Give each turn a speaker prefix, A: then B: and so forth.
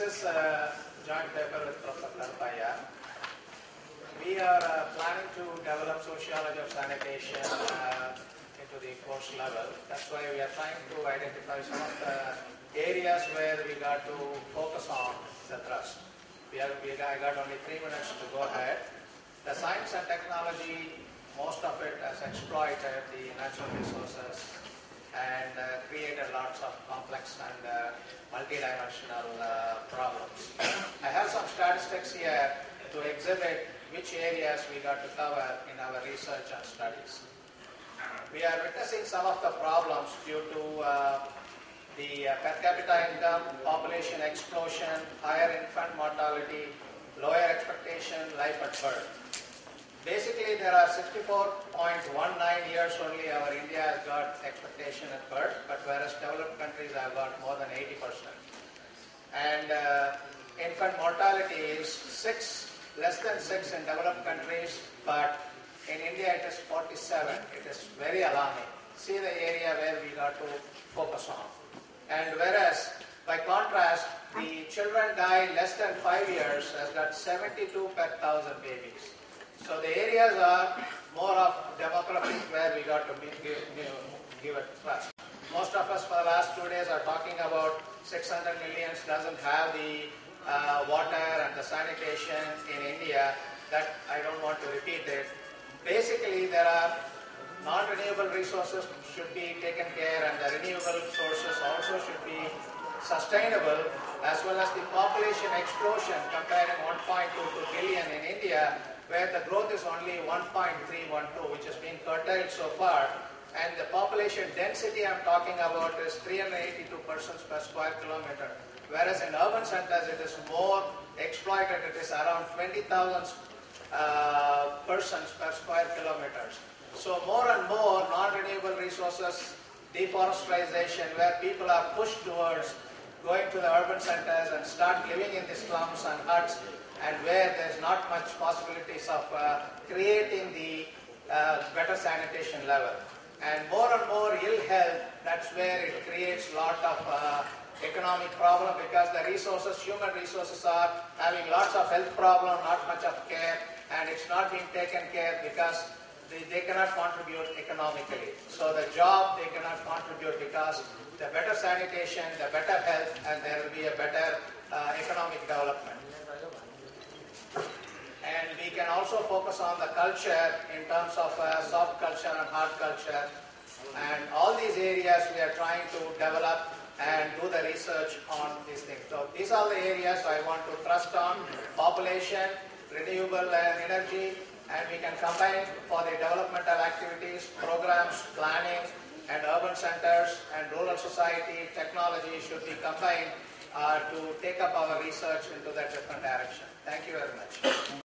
A: is a joint paper with Professor Karpaya. We are planning to develop sociology of sanitation into the course level. That's why we are trying to identify some of the areas where we got to focus on the thrust. I got only 3 minutes to go ahead. The science and technology, most of it has exploited the natural resources and created lots of complex and multidimensional problems. I have some statistics here to exhibit which areas we got to cover in our research and studies. We are witnessing some of the problems due to the per capita income, population explosion, higher infant mortality, lower expectation life at birth. Basically, there are 64.19 years only our India has got expectation at birth, but whereas developed countries have got more than 80%. And infant mortality is less than 6 in developed countries, but in India it is 47. It is very alarming. See the area where we got to focus on. And whereas, by contrast, the children die less than 5 years has got 72 per 1,000 babies. So the areas are more of demographic where we got to give it thrust. Most of us for the last 2 days are talking about 600 million doesn't have the water and the sanitation in India. That I don't want to repeat it. Basically, there are non-renewable resources should be taken care, and the renewable sources also should be sustainable, as well as the population explosion comparing 1.22 billion in India, where the growth is only 1.312, which has been curtailed so far, and the population density I'm talking about is 382 persons per square kilometer, whereas in urban centers it is more exploited. It is around 20,000 persons per square kilometers. So more and more non-renewable resources, deforestation, where people are pushed towards going to the urban centers and start living in the slums and huts, and where there's not much possibilities of creating the better sanitation level. And more ill health, that's where it creates a lot of economic problem, because the resources, human resources, are having lots of health problem, not much of care, and it's not being taken care because they cannot contribute economically. So the job they cannot contribute because the better sanitation, the better health, and there will be a better economic development. And we can also focus on the culture in terms of soft culture and hard culture. And all these areas we are trying to develop and do the research on these things. So these are the areas I want to thrust on: population, renewable energy, and we can combine for the developmental activities, programs, planning, and urban centers and rural society, technology should be combined to take up our research into that different direction. Thank you very much.